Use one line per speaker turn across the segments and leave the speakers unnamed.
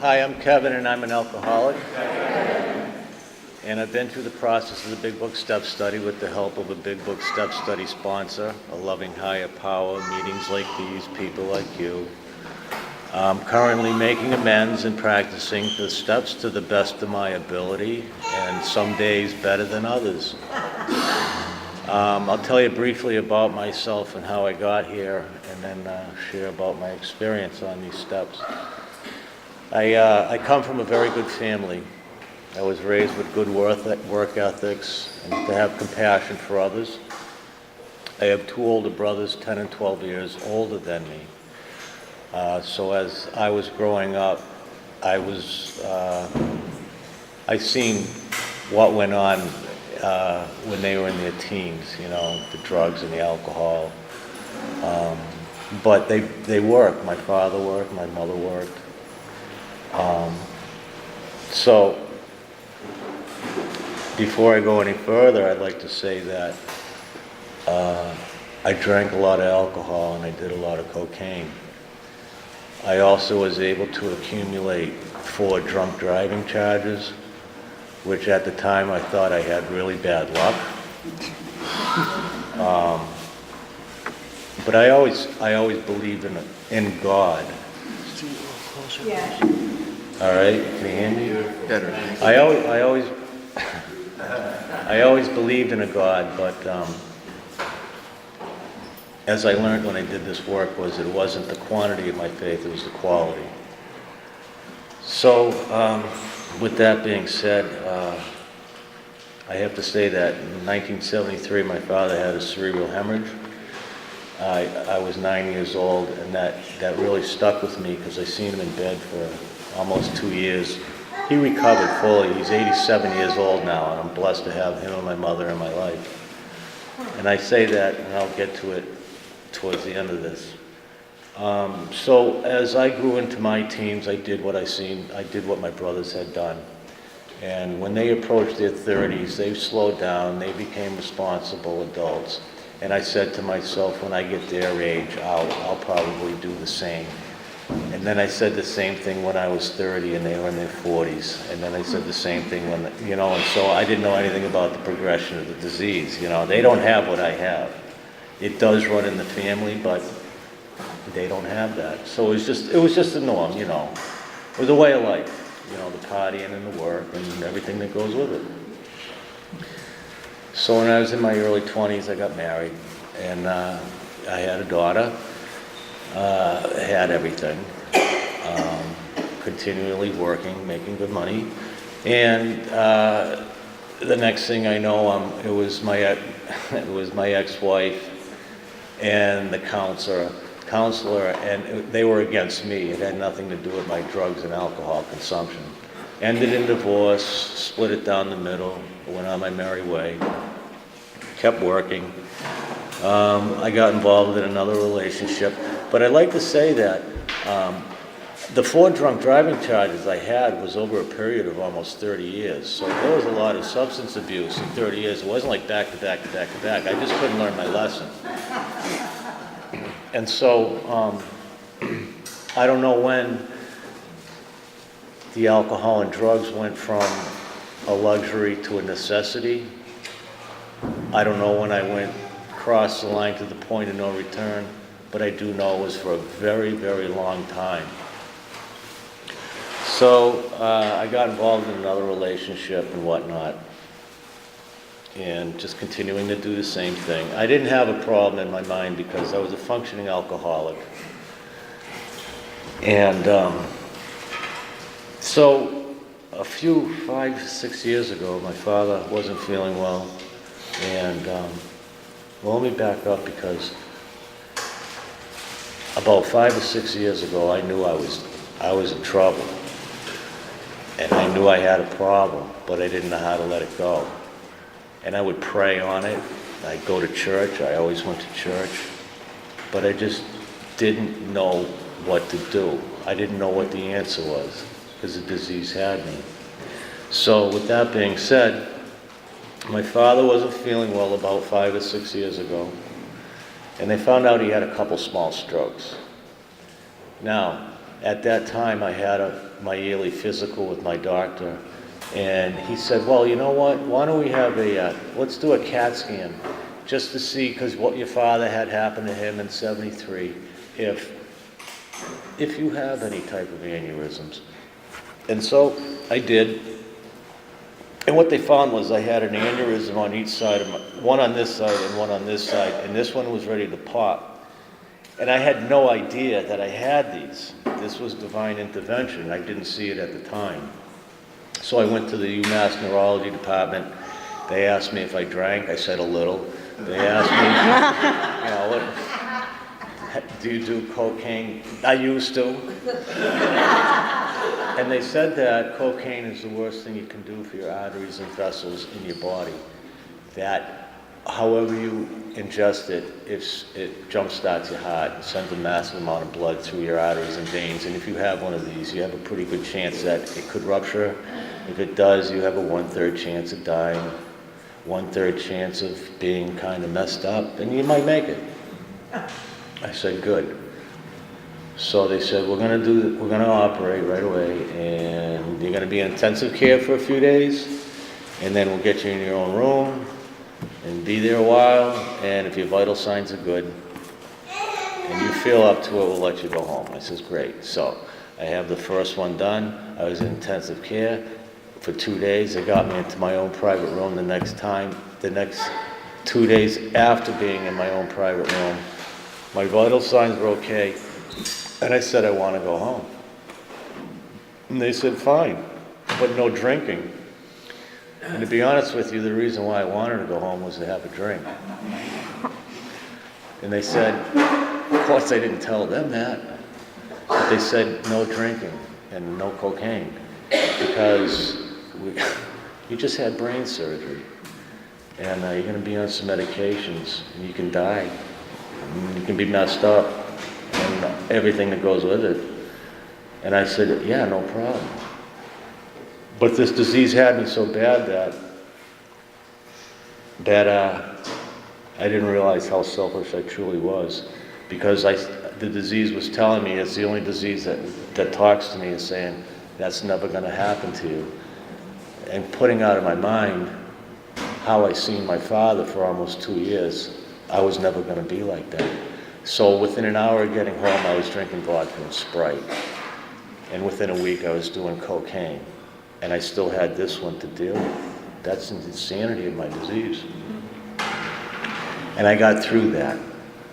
Hi, I'm Kevin, and I'm an alcoholic. And I've been through the process of the Big Book Step Study with the help of a Big Book Step Study sponsor, a loving higher power, meetings like these, people like you. I'm currently making amends and practicing the steps to the best of my ability, and some days better than others. I'll tell you briefly about myself and how I got here, and then share about my experience on these steps. I come from a very good family. I was raised with good work ethics and to have compassion for others. I have two older brothers, 10 and 12 years older than me. So as I was growing up, I seen what went on when they were in their teens, you know, the drugs and the alcohol. But they worked. My father worked, my mother worked. So before I go any further, I'd like to say that I drank a lot of alcohol and I did a lot of cocaine. I also was able to accumulate 4 drunk driving charges, which at the time I thought I had really bad luck. But I always believed in God.
Yeah.
All right, can you hear me?
Better.
I always believed in a God, but as I learned when I did this work, it wasn't the quantity of my faith, it was the quality. So, with that being said, I have to say that in 1973, my father had a cerebral hemorrhage. I was 9 years old, and that really stuck with me because I seen him in bed for almost 2 years. He recovered fully. He's 87 years old now, and I'm blessed to have him and my mother in my life. And I say that, and I'll get to it towards the end of this. So as I grew into my teens, I did what my brothers had done. And when they approached their 30s, they slowed down, they became responsible adults. And I said to myself, when I get their age, I'll probably do the same. And then I said the same thing when I was 30 and they were in their 40s. And then I said the same thing when, and so I didn't know anything about the progression of the disease. They don't have what I have. It does run in the family, but they don't have that. So it was just the norm, It was a way of life, the partying and the work and everything that goes with it. So when I was in my early 20s, I got married, and I had a daughter. Had everything, continually working, making good money, and the next thing I know, it was my ex-wife and the counselor, and they were against me. It had nothing to do with my drugs and alcohol consumption. Ended in divorce, split it down the middle, went on my merry way, kept working. I got involved in another relationship. But I'd like to say that the 4 drunk driving charges I had was over a period of almost 30 years. So there was a lot of substance abuse in 30 years. It wasn't like back to back to back to back. I just couldn't learn my lesson. And so I don't know when the alcohol and drugs went from a luxury to a necessity. I don't know when I crossed the line to the point of no return. But I do know it was for a very, very long time. So I got involved in another relationship and whatnot, and just continuing to do the same thing. I didn't have a problem in my mind because I was a functioning alcoholic. And so a few 5, 6 years ago, my father wasn't feeling well, and let me back up because about 5 or 6 years ago, I knew I was in trouble, and I knew I had a problem, but I didn't know how to let it go. And I would pray on it. I'd go to church. I always went to church, but I just didn't know what to do. I didn't know what the answer was because the disease had me. So with that being said, my father wasn't feeling well about 5 or 6 years ago. And they found out he had a couple small strokes. Now, at that time, I had my yearly physical with my doctor, and he said, well, you know what, why don't we have let's do a CAT scan, just to see, because what your father had happened to him in '73, if you have any type of aneurysms. And so I did, and what they found was I had an aneurysm on each side, one on this side and one on this side, and this one was ready to pop. And I had no idea that I had these. This was divine intervention. I didn't see it at the time. So I went to the UMass Neurology Department. They asked me if I drank. I said a little. They asked me, do you do cocaine? I used to. And they said that cocaine is the worst thing you can do for your arteries and vessels in your body. That however you ingest it, it jump-starts your heart and sends a massive amount of blood through your arteries and veins. And if you have one of these, you have a pretty good chance that it could rupture. If it does, you have a 1/3 chance of dying, 1/3 chance of being kind of messed up, and you might make it. I said, good. So they said, we're gonna operate right away, and you're gonna be in intensive care for a few days, and then we'll get you in your own room, and be there a while, and if your vital signs are good, and you feel up to it, we'll let you go home. I says, great. So I have the first one done. I was in intensive care for 2 days. They got me into my own private room the next 2 days after being in my own private room. My vital signs were okay, and I said, I want to go home. And they said, fine, but no drinking. And to be honest with you, the reason why I wanted to go home was to have a drink. And they said, of course I didn't tell them that, but they said no drinking and no cocaine because you just had brain surgery, and you're going to be on some medications, and you can die, and you can be messed up, and everything that goes with it. And I said, yeah, no problem. But this disease had me so bad that I didn't realize how selfish I truly was, because the disease was telling me, it's the only disease that talks to me, is saying, that's never going to happen to you. And putting out of my mind how I seen my father for almost 2 years, I was never going to be like that. So within an hour of getting home, I was drinking vodka and Sprite. And within a week, I was doing cocaine. And I still had this one to deal with. That's the insanity of my disease. And I got through that.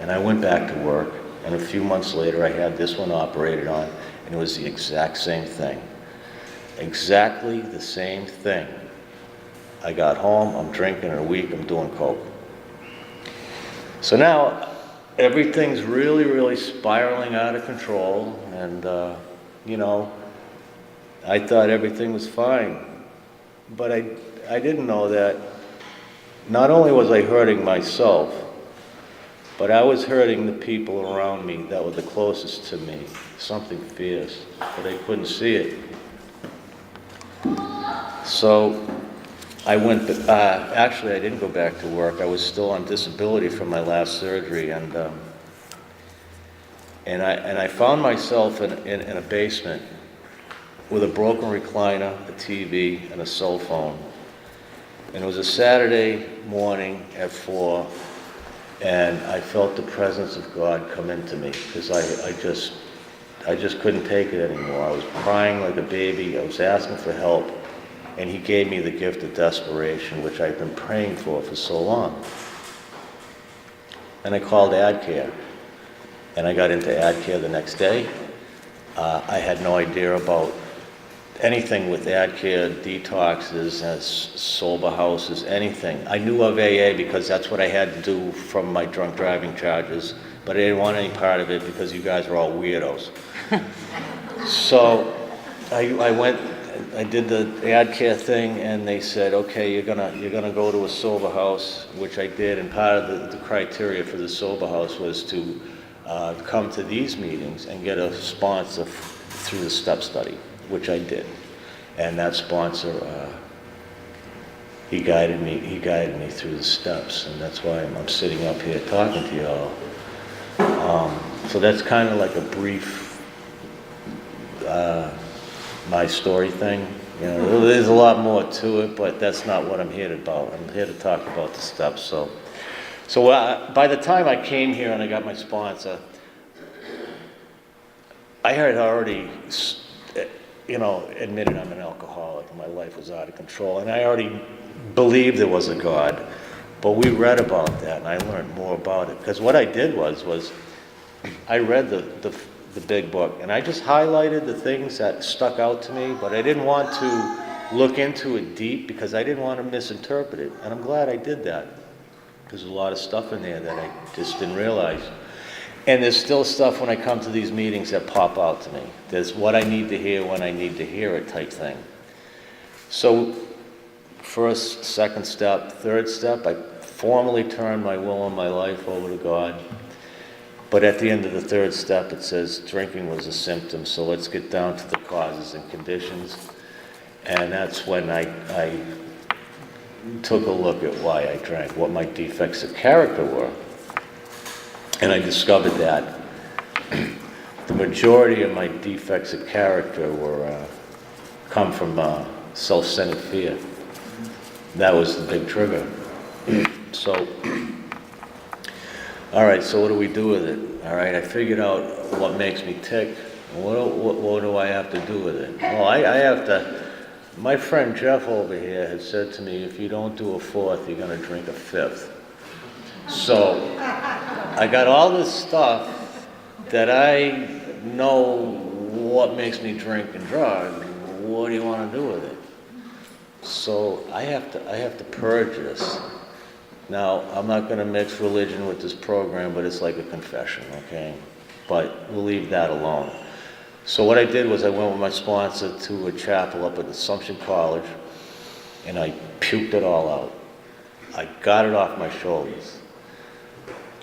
And I went back to work. And a few months later, I had this one operated on. And it was the exact same thing. Exactly the same thing. I got home, I'm drinking, in a week, I'm doing coke. So now, everything's really, really spiraling out of control. And, I thought everything was fine, but I didn't know that not only was I hurting myself, but I was hurting the people around me that were the closest to me, something fierce, but I couldn't see it. So I went, actually I didn't go back to work. I was still on disability from my last surgery, and I found myself in a basement with a broken recliner, a TV, and a cell phone. And it was a Saturday morning at 4, and I felt the presence of God come into me, because I just couldn't take it anymore. I was crying like a baby. I was asking for help, and He gave me the gift of desperation, which I've been praying for so long. And I called AdCare, and I got into AdCare the next day. I had no idea about anything with AdCare, detoxes, sober houses, anything. I knew of AA because that's what I had to do from my drunk driving charges, but I didn't want any part of it because you guys were all weirdos. So I went, I did the AdCare thing, and they said, okay, you're gonna go to a sober house, which I did, and part of the criteria for the sober house was to come to these meetings and get a sponsor through the STEP study, which I did. And that sponsor, he guided me through the steps, and that's why I'm sitting up here talking to you all. So that's kind of like a brief my story thing. You know, there's a lot more to it, but that's not what I'm here about. I'm here to talk about the steps. So by the time I came here and I got my sponsor, I had already, admitted I'm an alcoholic and my life was out of control. And I already believed there was a God. But we read about that and I learned more about it. Because what I did was I read the big book and I just highlighted the things that stuck out to me, but I didn't want to look into it deep because I didn't want to misinterpret it. And I'm glad I did that. There's a lot of stuff in there that I just didn't realize. And there's still stuff when I come to these meetings that pop out to me. There's what I need to hear when I need to hear it type thing. So first, second step, third step, I formally turn my will and my life over to God. But at the end of the third step, it says drinking was a symptom. So let's get down to the causes and conditions. And that's when I took a look at why I drank, what my defects of character were. And I discovered that the majority of my defects of character come from self-centered fear. That was the big trigger. So, all right, so what do we do with it? All right, I figured out what makes me tick. What do I have to do with it? Well, I have to. My friend Jeff over here has said to me, if you don't do a fourth, you're going to drink a fifth. So I got all this stuff that I know what makes me drink and drug. What do you want to do with it? So I have to purge this. Now, I'm not going to mix religion with this program, but it's like a confession, okay? But we'll leave that alone. So what I did was I went with my sponsor to a chapel up at Assumption College, and I puked it all out. I got it off my shoulders.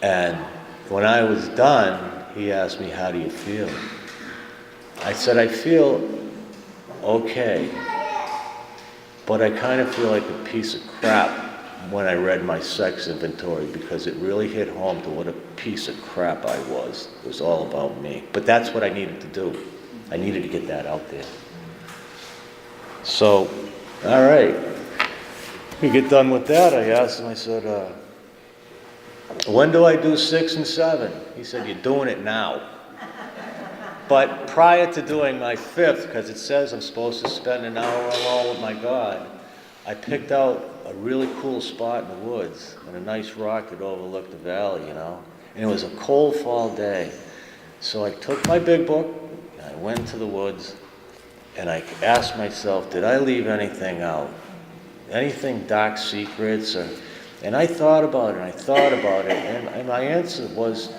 And when I was done, he asked me, how do you feel? I said, I feel okay, but I kind of feel like a piece of crap when I read my sex inventory, because it really hit home to what a piece of crap I was. It was all about me. But that's what I needed to do. I needed to get that out there. So, all right. We get done with that. I asked him, I said, when do I do 6 and 7? He said, you're doing it now. But prior to doing my 5th, because it says I'm supposed to spend an hour alone with my God, I picked out a really cool spot in the woods and a nice rock that overlooked the valley, And it was a cold fall day. So I took my big book, and I went into the woods, and I asked myself, did I leave anything out? Anything dark secrets? And I thought about it, and my answer was,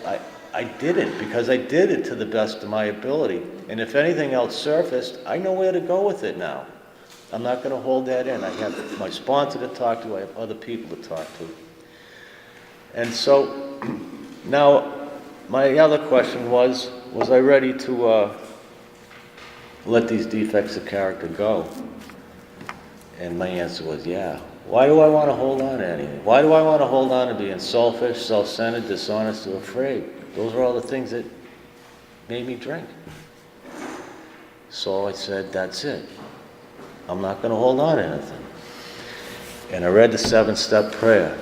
I didn't, because I did it to the best of my ability. And if anything else surfaced, I know where to go with it now. I'm not going to hold that in. I have my sponsor to talk to. I have other people to talk to. And so now my other question was I ready to let these defects of character go? And my answer was, yeah. Why do I want to hold on to anything? Why do I want to hold on to being selfish, self-centered, dishonest, or afraid? Those are all the things that made me drink. So I said, that's it. I'm not going to hold on to anything. And I read the 7-step prayer.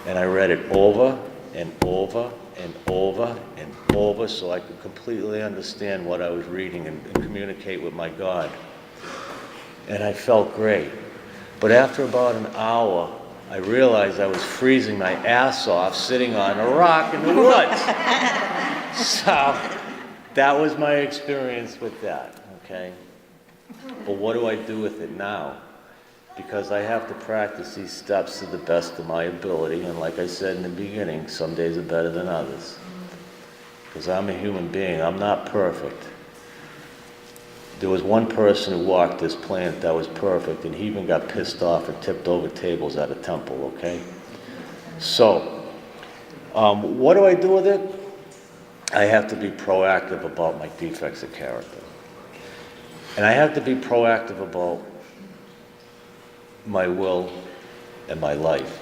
And I read it over and over and over and over so I could completely understand what I was reading and communicate with my God. And I felt great. But after about an hour, I realized I was freezing my ass off sitting on a rock in the woods. So that was my experience with that, okay? But what do I do with it now? Because I have to practice these steps to the best of my ability. And like I said in the beginning, some days are better than others. Because I'm a human being. I'm not perfect. There was one person who walked this planet that was perfect, and he even got pissed off and tipped over tables at a temple, okay? So, what do I do with it? I have to be proactive about my defects of character. And I have to be proactive about my will and my life.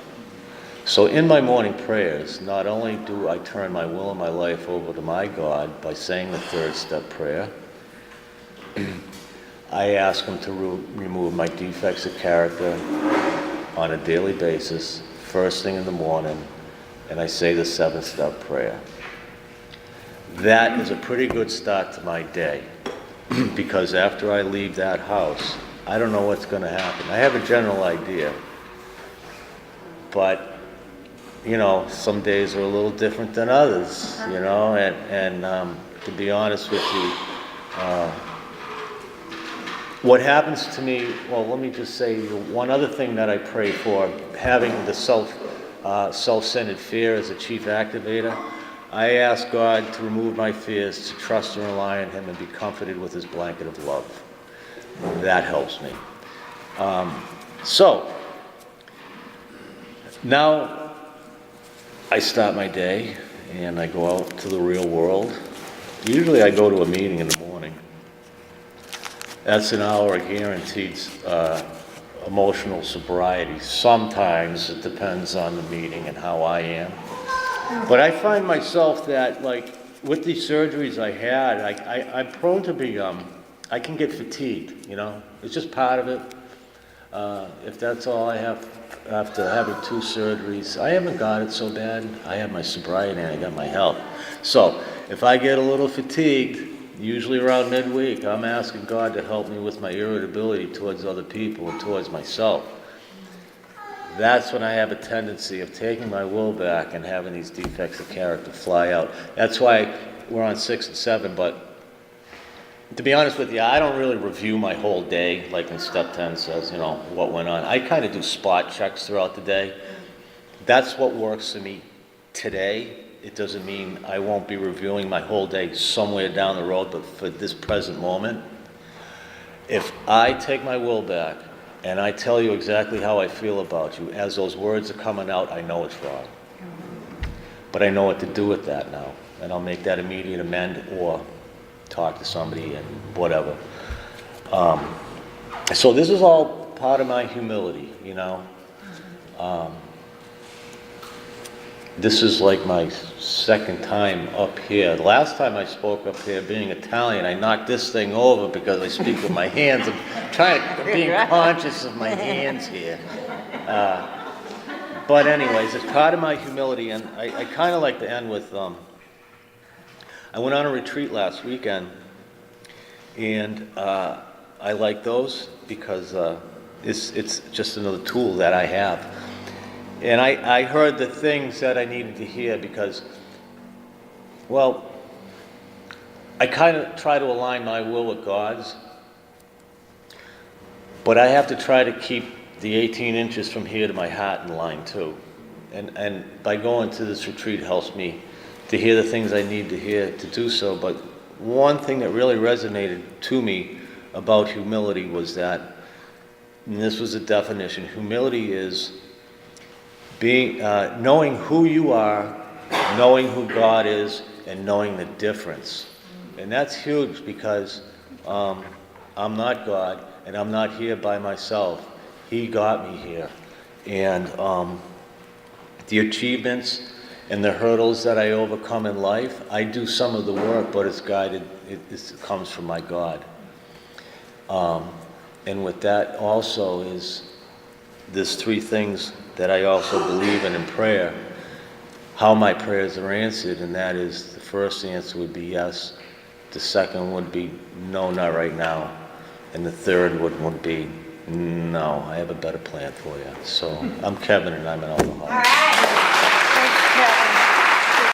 So in my morning prayers, not only do I turn my will and my life over to my God by saying the 3rd step prayer, I ask him to remove my defects of character on a daily basis, first thing in the morning, and I say the 7-step prayer. That is a pretty good start to my day, because after I leave that house, I don't know what's going to happen. I have a general idea, but you know, some days are a little different than others, you know, and to be honest with you, what happens to me, well, let me just say one other thing that I pray for, having the self-centered fear as a chief activator. I ask God to remove my fears, to trust and rely on Him and be comforted with His blanket of love. That helps me. So, now I start my day and I go out to the real world. Usually I go to a meeting in the morning. That's an hour of guaranteed emotional sobriety. Sometimes it depends on the meeting and how I am. But I find myself that, like, with these surgeries I had, I'm prone to be, I can get fatigued, you know? It's just part of it. If that's all I have after having 2 surgeries, I haven't got it so bad. I have my sobriety and I got my health. So if I get a little fatigued, usually around midweek, I'm asking God to help me with my irritability towards other people and towards myself. That's when I have a tendency of taking my will back and having these defects of character fly out. That's why we're on 6 and 7, but to be honest with you, I don't really review my whole day, like in step 10 says, you know, what went on. I kind of do spot checks throughout the day. That's what works for me today. It doesn't mean I won't be reviewing my whole day somewhere down the road, but for this present moment, if I take my will back and I tell you exactly how I feel about you, as those words are coming out, I know it's wrong. But I know what to do with that now, and I'll make that immediate amend or talk to somebody and whatever. So this is all part of my humility, you know. This is like my second time up here. The last time I spoke up here, being Italian, I knocked this thing over because I speak with my hands. I'm being conscious of my hands here. But anyways, it's part of my humility, and I kind of like to end with, I went on a retreat last weekend, and I like those because it's just another tool that I have. And I heard the things that I needed to hear because, well, I kind of try to align my will with God's, but I have to try to keep the 18 inches from here to my heart in line too. And by going to this retreat helps me to hear the things I need to hear to do so. But one thing that really resonated to me about humility was that, and this was a definition, humility is being, knowing who you are, knowing who God is, and knowing the difference. And that's huge because I'm not God, and I'm not here by myself. He got me here. And the achievements and the hurdles that I overcome in life, I do some of the work, but it's guided, it comes from my God. And with that also is, there's 3 things that I also believe in prayer, how my prayers are answered, and that is, the first answer would be yes, the second would be no, not right now, and the third would be no, I have a better plan for you. So I'm Kevin and I'm an alcoholic. All right.